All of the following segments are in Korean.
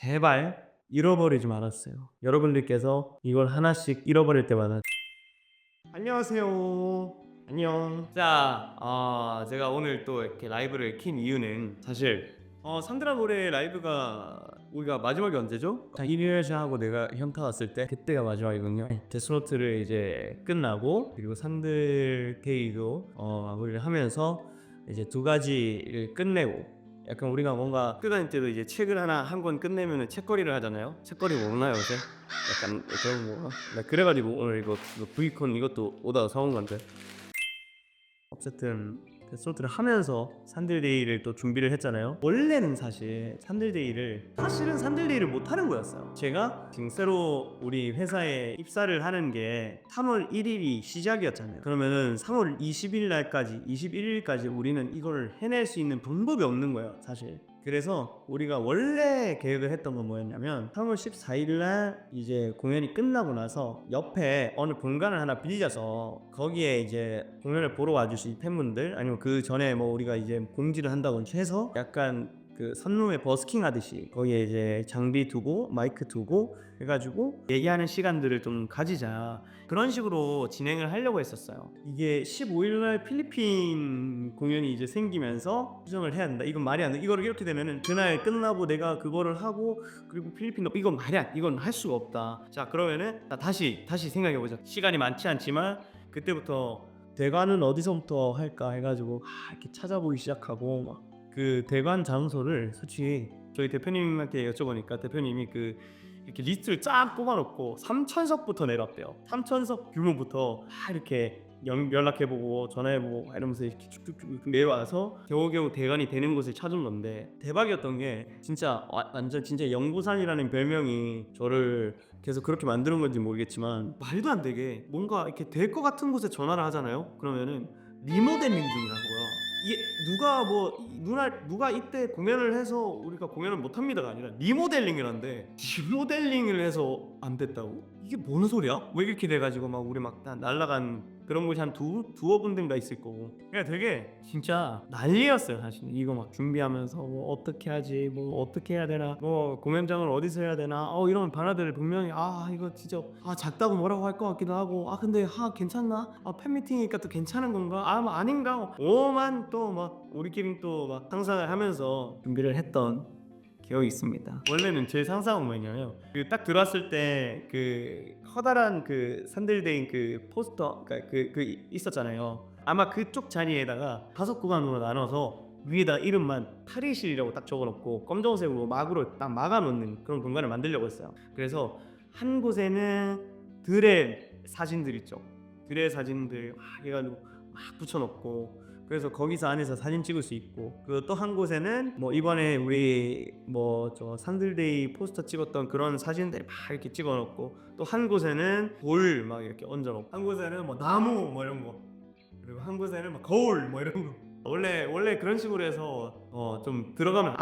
제발 잃어버리지 말았어요. 여러분들께서 이걸 하나씩 잃어버릴 때마다 안녕하세요. 안녕. 자, 제가 오늘 또 이렇게 라이브를 킨 이유는 사실 산드라 노래 라이브가 우리가 마지막이 언제죠? 1일차 하고 내가 현타 왔을 때 그때가 마지막이거든요. 데스노트를 이제 끝나고 그리고 산들 K도 마무리를 하면서 이제 두 가지를 끝내고 약간 우리가 뭔가 학교 다닐 때도 이제 책을 하나 한 권 끝내면은 책거리를 하잖아요. 책거리 먹나요 요새? 약간 그런 거. 나 그래가지고 오늘 이거 V콘 이것도 오다가 사온 건데. 어쨌든 데스노트를 하면서 산들데이를 또 준비를 했잖아요. 원래는 사실은 산들데이를 못 하는 거였어요. 제가 지금 새로 우리 회사에 입사를 하는 게 3월 1일이 시작이었잖아요. 그러면은 3월 20일 날까지 21일까지 우리는 이걸 해낼 수 있는 방법이 없는 거예요, 사실. 그래서 우리가 원래 계획을 했던 건 뭐였냐면 3월 14일 날 이제 공연이 끝나고 나서 옆에 어느 공간을 하나 빌려서 거기에 이제 공연을 보러 와주신 팬분들 아니면 그 전에 뭐 우리가 이제 공지를 한다고 해서 약간 그 선룸에 버스킹 하듯이 거기에 이제 장비 두고 마이크 두고 해가지고 얘기하는 시간들을 좀 가지자 그런 식으로 진행을 하려고 했었어요. 이게 15일날 필리핀 공연이 이제 생기면서 수정을 해야 된다. 이건 말이 안 돼. 이거를 이렇게 되면은 그날 끝나고 내가 그거를 하고 그리고 필리핀도 이건 말이 안 돼. 이건 할 수가 없다. 자 그러면은 다시 생각해보자. 시간이 많지 않지만 그때부터 대관은 어디서부터 할까 해가지고 이렇게 찾아보기 시작하고 막 그 대관 장소를 솔직히 저희 대표님한테 여쭤보니까 대표님이 그 이렇게 리스트를 쫙 뽑아놓고 3천석부터 내놨대요. 3천석 규모부터 이렇게 연락해보고 전화해보고 이러면서 이렇게 쭉쭉쭉 내와서 겨우겨우 대관이 되는 곳을 찾은 건데 대박이었던 게 진짜 완전 진짜 영부산이라는 별명이 저를 계속 그렇게 만드는 건지 모르겠지만 말도 안 되게 뭔가 이렇게 될 것 같은 곳에 전화를 하잖아요. 그러면은 리모델링 중이라는 거야. 이게 누가 이때 공연을 해서 우리가 공연을 못 합니다가 아니라 리모델링이란데 리모델링을 해서 안 됐다고? 이게 뭔 소리야? 왜 이렇게 돼가지고 막 우리 막 다 날라간 그런 곳이 한 두어 군데인가 있을 거고. 그러니까 되게 진짜 난리였어요 사실. 이거 막 준비하면서 뭐 어떻게 하지, 뭐 어떻게 해야 되나, 뭐 공연장을 어디서 해야 되나, 이런 반화들을 분명히 이거 진짜 작다고 뭐라고 할 것 같기도 하고, 근데 괜찮나? 팬미팅이니까 또 괜찮은 건가? 뭐 아닌가? 오만 또 막 우리끼리 또 막 상상을 하면서 준비를 했던 기억이 있습니다. 원래는 제 상상은 뭐냐면 그 딱 들어왔을 때 그 커다란 그 산들데인 그 포스터 그 있었잖아요. 아마 그쪽 자리에다가 5구간으로 나눠서 위에다 이름만 탈의실이라고 딱 적어놓고 검정색으로 막으로 딱 막아놓는 그런 공간을 만들려고 했어요. 그래서 한 곳에는 들의 사진들 있죠. 들의 사진들 막 해가지고 막 붙여놓고 그래서 거기서 안에서 사진 찍을 수 있고 그 또 한 곳에는 뭐 이번에 우리 뭐 저 산들데이 포스터 찍었던 그런 사진들 막 이렇게 찍어놓고 또 한 곳에는 돌 막 이렇게 얹어놓고 한 곳에는 뭐 나무 뭐 이런 거 그리고 한 곳에는 막 거울 뭐 이런 거 원래 그런 식으로 해서 좀 들어가면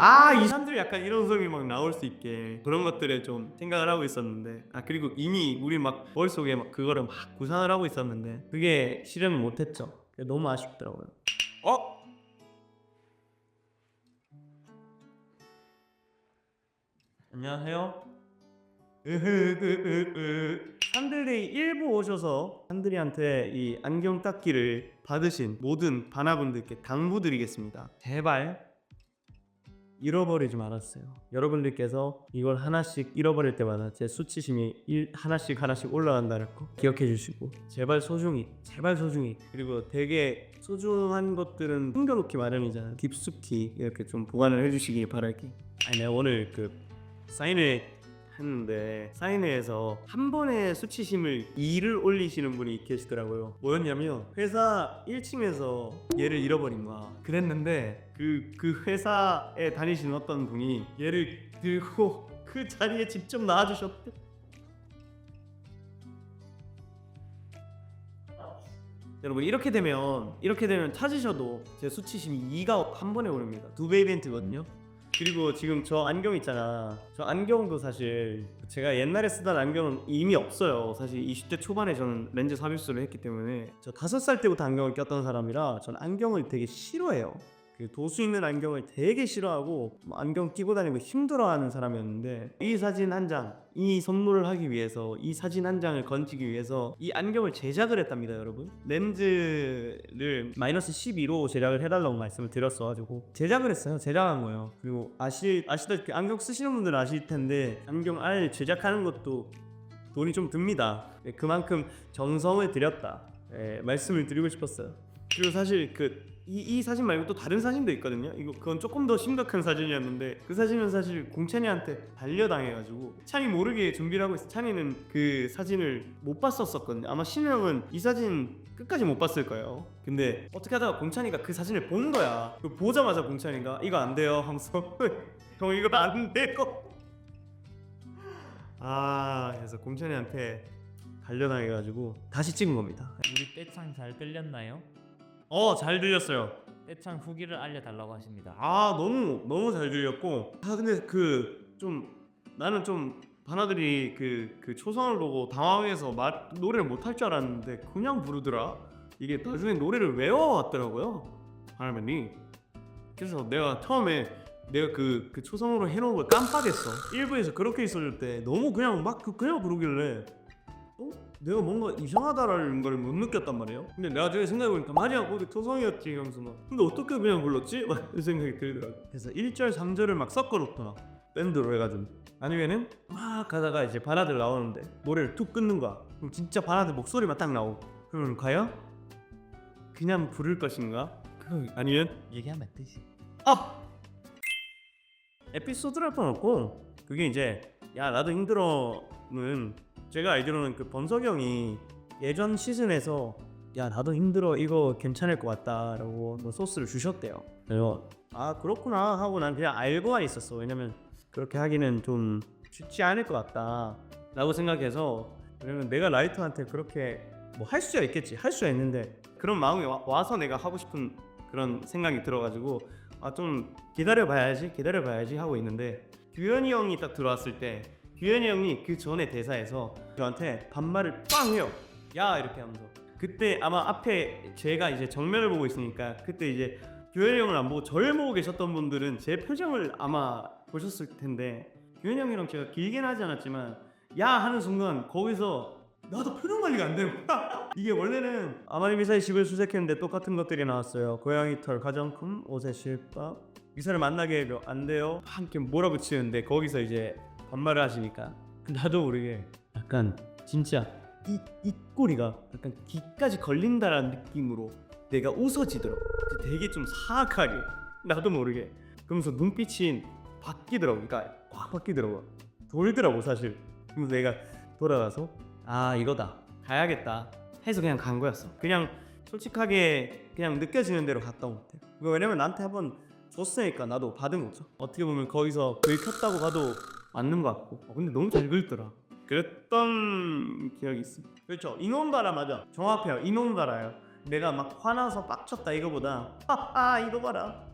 이 사람들이 약간 이런 소리 막 나올 수 있게 그런 것들에 좀 생각을 하고 있었는데 그리고 이미 우리 막 머릿속에 막 그거를 막 구상을 하고 있었는데 그게 실현을 못했죠. 너무 아쉽더라고요. 안녕하세요. 산들이 일부 오셔서 산들이한테 이 안경 닦기를 받으신 모든 바나분들께 당부드리겠습니다. 제발 잃어버리지 말았어요. 여러분들께서 이걸 하나씩 잃어버릴 때마다 제 수치심이 하나씩 올라간다는 거 기억해 주시고 제발 소중히 그리고 되게 소중한 것들은 숨겨놓기 마련이잖아요. 깊숙이 이렇게 좀 보관을 해주시기 바랄게. 내가 오늘 그 사인회 했는데 사인회에서 한 번에 수치심을 2를 올리시는 분이 계시더라고요. 뭐였냐면 회사 1층에서 얘를 잃어버린 거야. 그랬는데 그 회사에 다니시는 어떤 분이 얘를 들고 그 자리에 직접 나와주셨대. 여러분 이렇게 되면 찾으셔도 제 수치심이 2가 한 번에 오릅니다. 2배 이벤트거든요. 그리고 지금 저 안경 있잖아. 저 안경도 사실 제가 옛날에 쓰던 안경은 이미 없어요. 사실 20대 초반에 저는 렌즈 삽입술을 했기 때문에 저 5살 때부터 안경을 꼈던 사람이라 저는 안경을 되게 싫어해요. 그 도수 있는 안경을 되게 싫어하고 안경 끼고 다니면 힘들어하는 사람이었는데 이 사진 한 장, 이 선물을 하기 위해서 이 사진 한 장을 건지기 위해서 이 안경을 제작을 했답니다, 여러분. 렌즈를 마이너스 12로 제작을 해달라고 말씀을 드렸어가지고 제작을 했어요. 제작한 거예요. 그리고 아시다시피 안경 쓰시는 분들은 아실 텐데 안경 알 제작하는 것도 돈이 좀 듭니다. 그만큼 정성을 들였다, 말씀을 드리고 싶었어요. 그리고 사실 이 사진 말고 또 다른 사진도 있거든요. 그건 조금 더 심각한 사진이었는데 그 사진은 사실 공찬이한테 반려당해가지고 찬이 모르게 준비를 하고 있어. 찬이는 그 사진을 못 봤었거든요. 아마 신우 형은 이 사진 끝까지 못 봤을 거예요. 근데 어떻게 하다가 공찬이가 그 사진을 본 거야. 보자마자 공찬이가 이거 안 돼요 하면서 형 이거 안 돼요. 그래서 공찬이한테 반려당해가지고 다시 찍은 겁니다. 우리 떼창 잘 들렸나요? 잘 들렸어요. 떼창 후기를 알려달라고 하십니다. 너무 잘 들렸고 근데 나는 좀 바나들이 그 초성을 보고 당황해서 노래를 못 할 줄 알았는데 그냥 부르더라. 이게 나중에 노래를 외워왔더라고요, 바나맨이. 그래서 내가 처음에 그 초성으로 해놓은 걸 깜빡했어. 1부에서 그렇게 있을 때 너무 그냥 그냥 부르길래 내가 뭔가 이상하다라는 걸 못 느꼈단 말이에요. 근데 내가 저기 생각해보니까 맞아, 거기 초성이었지 이러면서 근데 어떻게 그냥 불렀지? 막 이 생각이 들더라고. 그래서 1절 3절을 막 섞어놓더라, 밴드로 해가지고. 아니면은 막 가다가 이제 바나들 나오는데 노래를 툭 끊는 거야. 그럼 진짜 바나들 목소리만 딱 나오고, 그러면 과연 그냥 부를 것인가? 아니면 얘기하면 안 되지. 에피소드를 할 뻔 없고, 그게 이제 야 나도 힘들어는 제가 알기로는 그 번석이 형이 예전 시즌에서 야 나도 힘들어 이거 괜찮을 것 같다라고 소스를 주셨대요. 그래서 그렇구나 하고 난 그냥 알고만 있었어. 왜냐면 그렇게 하기는 좀 쉽지 않을 것 같다 라고 생각해서. 왜냐면 내가 라이터한테 그렇게 뭐 할 수야 있겠지, 할 수야 있는데 그런 마음이 와서 내가 하고 싶은 그런 생각이 들어가지고 좀 기다려봐야지 하고 있는데, 규현이 형이 딱 들어왔을 때 규현이 형이 그 전에 대사에서 저한테 반말을 빵 해요. 야 이렇게 하면서. 그때 아마 앞에 제가 이제 정면을 보고 있으니까 그때 이제 규현이 형을 안 보고 저를 보고 계셨던 분들은 제 표정을 아마 보셨을 텐데, 규현이 형이랑 제가 길게는 하지 않았지만 야 하는 순간 거기서 나도 표정 관리가 안 되는 거야. 이게 원래는 아마니 미사의 집을 수색했는데 똑같은 것들이 나왔어요. 고양이 털, 가정품, 옷의 실밥, 미사를 만나게 안 돼요. 함께 몰아붙이는데 거기서 이제 반말을 하시니까 나도 모르게 약간 진짜 이 꼬리가 약간 귀까지 걸린다라는 느낌으로 내가 웃어지더라고. 되게 좀 사악하게, 나도 모르게. 그러면서 눈빛이 바뀌더라고. 그러니까 확 바뀌더라고. 돌더라고 사실. 그래서 내가 돌아가서 이거다, 가야겠다 해서 그냥 간 거였어. 그냥 솔직하게 그냥 느껴지는 대로 갔다 온 것 같아. 왜냐면 나한테 한번 줬으니까 나도 받은 거죠. 어떻게 보면 거기서 긁혔다고 봐도 맞는 것 같고. 근데 너무 잘 긁더라. 그랬던 기억이 있습니다. 그렇죠, 이놈봐라. 맞아, 정확해요. 이놈봐라요. 내가 막 화나서 빡쳤다 이거보다 이거 봐라.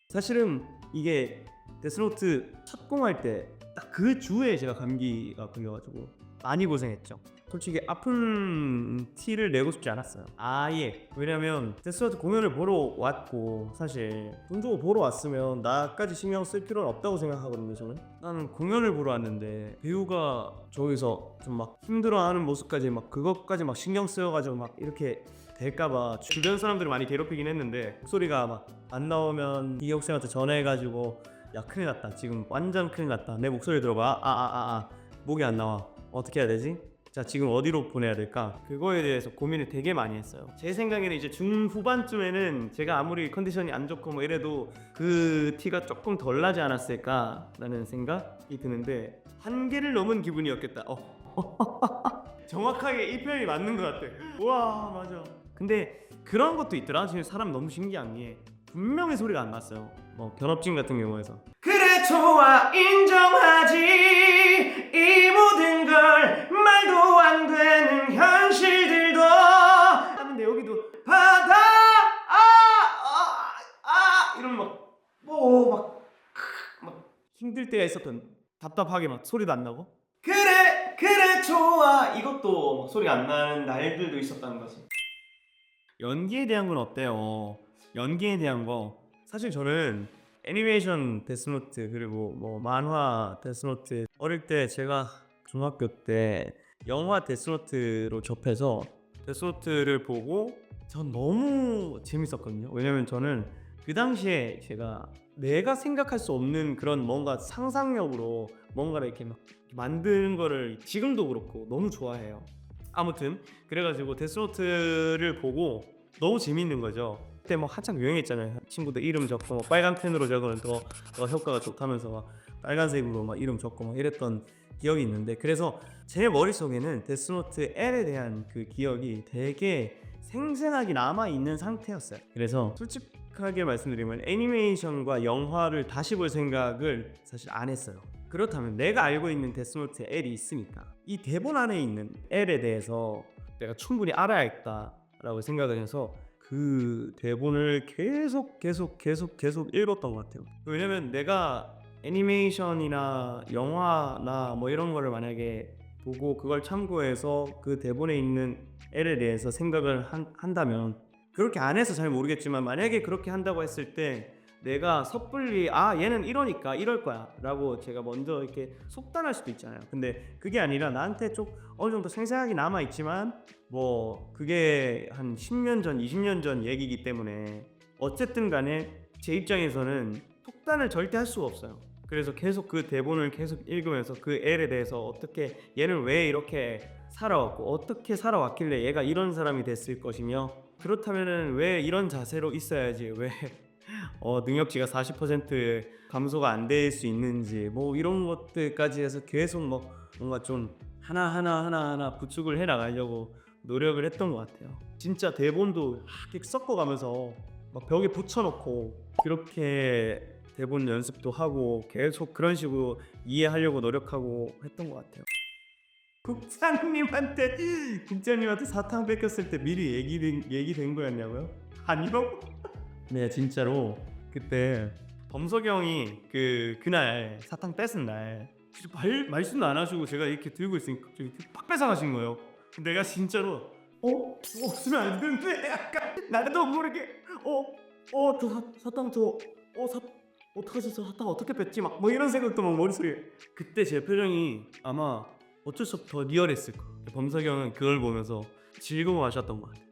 사실은 이게 데스노트 첫 공할 때 딱 그 주에 제가 감기가 걸려가지고 많이 고생했죠. 솔직히 아픈 티를 내고 싶지 않았어요, 아예. 왜냐면 데스노트 공연을 보러 왔고, 사실 돈 주고 보러 왔으면 나까지 신경 쓸 필요는 없다고 생각하거든요. 저는 나는 공연을 보러 왔는데 배우가 저기서 좀 막 힘들어하는 모습까지 막 그것까지 막 신경 쓰여가지고 막 이렇게 될까봐 주변 사람들을 많이 괴롭히긴 했는데, 목소리가 막 안 나오면 이 학생한테 전화해가지고 야 큰일 났다, 지금 완전 큰일 났다, 내 목소리 들어봐, 목이 안 나와, 어떻게 해야 되지? 자 지금 어디로 보내야 될까? 그거에 대해서 고민을 되게 많이 했어요. 제 생각에는 이제 중후반쯤에는 제가 아무리 컨디션이 안 좋고 뭐 이래도 그 티가 조금 덜 나지 않았을까 라는 생각이 드는데, 한계를 넘은 기분이었겠다. 정확하게 이 표현이 맞는 것 같아. 와 맞아. 근데 그런 것도 있더라. 지금 사람 너무 신기한 게 분명히 소리가 안 났어요. 뭐 견업진 같은 경우에서 그래 좋아 인정하지, 이 모든 걸 말도 안 되는 현실들도 하는데 여기도 바다 이러면 막 힘들 때가 있었던, 답답하게 막 소리도 안 나고 그래 좋아 이것도 막 소리가 안 나는 날들도 있었다는 거지. 연기에 대한 건 어때요? 연기에 대한 거 사실 저는 애니메이션 데스노트 그리고 뭐 만화 데스노트 어릴 때 제가 중학교 때 영화 데스노트로 접해서 데스노트를 보고 전 너무 재밌었거든요. 왜냐면 저는 그 당시에 제가 내가 생각할 수 없는 그런 뭔가 상상력으로 뭔가를 이렇게 막 만드는 거를 지금도 그렇고 너무 좋아해요. 아무튼 그래가지고 데스노트를 보고 너무 재밌는 거죠. 그때 뭐 한창 유행했잖아요. 친구들 이름 적고 뭐 빨간 펜으로 적으면 더 효과가 좋다면서 막 빨간색으로 막 이름 적고 막 이랬던 기억이 있는데, 그래서 제 머릿속에는 데스노트 L에 대한 그 기억이 되게 생생하게 남아 있는 상태였어요. 그래서 솔직하게 말씀드리면 애니메이션과 영화를 다시 볼 생각을 사실 안 했어요. 그렇다면 내가 알고 있는 데스노트 L이 있으니까 이 대본 안에 있는 L에 대해서 내가 충분히 알아야겠다라고 생각을 해서 그 대본을 계속 읽었던 것 같아요. 왜냐면 내가 애니메이션이나 영화나 뭐 이런 거를 만약에 보고 그걸 참고해서 그 대본에 있는 L에 대해서 생각을 한다면, 그렇게 안 해서 잘 모르겠지만 만약에 그렇게 한다고 했을 때 내가 섣불리 얘는 이러니까 이럴 거야 라고 제가 먼저 이렇게 속단할 수도 있잖아요. 근데 그게 아니라 나한테 좀 어느 정도 생생하게 남아 있지만 뭐 그게 한 10년 전 20년 전 얘기이기 때문에 어쨌든 간에 제 입장에서는 속단을 절대 할 수가 없어요. 그래서 계속 그 대본을 계속 읽으면서 그 L에 대해서 어떻게, 얘는 왜 이렇게 살아왔고 어떻게 살아왔길래 얘가 이런 사람이 됐을 것이며, 그렇다면은 왜 이런 자세로 있어야지, 왜 능력치가 40% 감소가 안 될 수 있는지, 뭐 이런 것들까지 해서 계속 뭐 뭔가 좀 하나 구축을 해 나가려고 노력을 했던 것 같아요. 진짜 대본도 이렇게 섞어가면서 막 벽에 붙여놓고 그렇게 대본 연습도 하고 계속 그런 식으로 이해하려고 노력하고 했던 것 같아요. 국장님한테 사탕 뺏겼을 때 미리 얘기된 거였냐고요? 아니요. 네, 진짜로 그때 범석이 형이 그날 사탕 뺏은 날 진짜 말씀도 안 하시고 제가 이렇게 들고 있으니까 갑자기 팍 뺏어가신 거예요. 내가 진짜로 없으면 안 되는데 약간 나도 모르게 저 사탕 어떡하지, 저 사탕 어떻게 뺐지, 막 뭐 이런 생각도 막 머릿속에. 그때 제 표정이 아마 어쩔 수 없이 더 리얼했을 거예요. 범석이 형은 그걸 보면서 즐거워하셨던 것 같아요.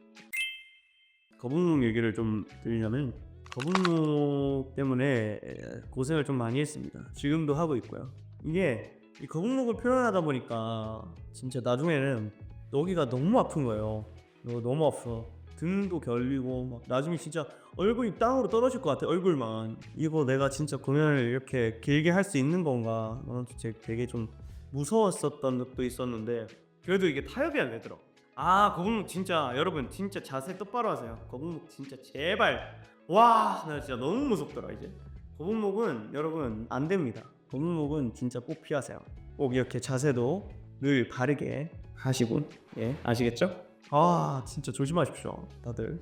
거북목 얘기를 좀 드리려면, 거북목 때문에 고생을 좀 많이 했습니다. 지금도 하고 있고요. 이게 이 거북목을 표현하다 보니까 진짜 나중에는 여기가 너무 아픈 거예요. 너무 아파. 등도 결리고 막 나중에 진짜 얼굴이 땅으로 떨어질 것 같아. 얼굴만. 이거 내가 진짜 공연을 이렇게 길게 할 수 있는 건가? 나는 되게 좀 무서웠었던 적도 있었는데 그래도 이게 타협이 안 되더라고. 거북목 진짜 여러분 진짜 자세 똑바로 하세요. 거북목 진짜 제발. 와, 나 진짜 너무 무섭더라 이제. 거북목은 여러분 안 됩니다. 거북목은 진짜 꼭 피하세요. 꼭 이렇게 자세도 늘 바르게 하시고, 예, 아시겠죠? 진짜 조심하십시오 다들.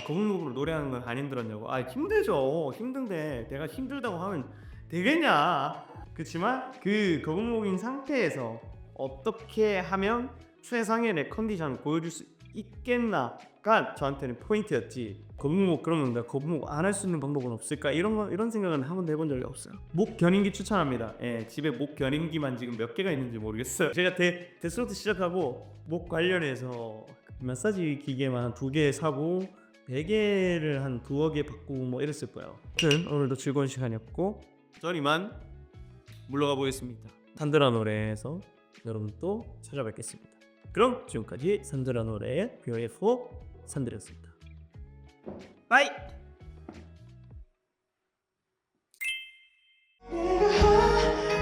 거북목으로 노래하는 건 안 힘들었냐고. 힘들죠. 힘든데 내가 힘들다고 하면 되겠냐. 그렇지만 그 거북목인 상태에서 어떻게 하면 최상의 내 컨디션을 보여줄 수 있겠나가 저한테는 포인트였지. 거북목, 그러면 내가 거북목 안 할 수 있는 방법은 없을까, 이런 생각은 한 번도 해본 적이 없어요. 목 겨닌기 추천합니다. 예, 집에 목 겨닌기만 지금 몇 개가 있는지 모르겠어요. 제가 데스노트 시작하고 목 관련해서 마사지 기계만 한 2개 사고 베개를 한 2개 바꾸고 뭐 이랬을 거예요. 아무튼 오늘도 즐거운 시간이었고 전 이만 물러가 보겠습니다. 산드라 노래에서 여러분 또 찾아뵙겠습니다. 그럼 지금까지 산드라 노래의 BOF 산드라였습니다. 바이. 내가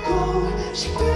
하고 싶은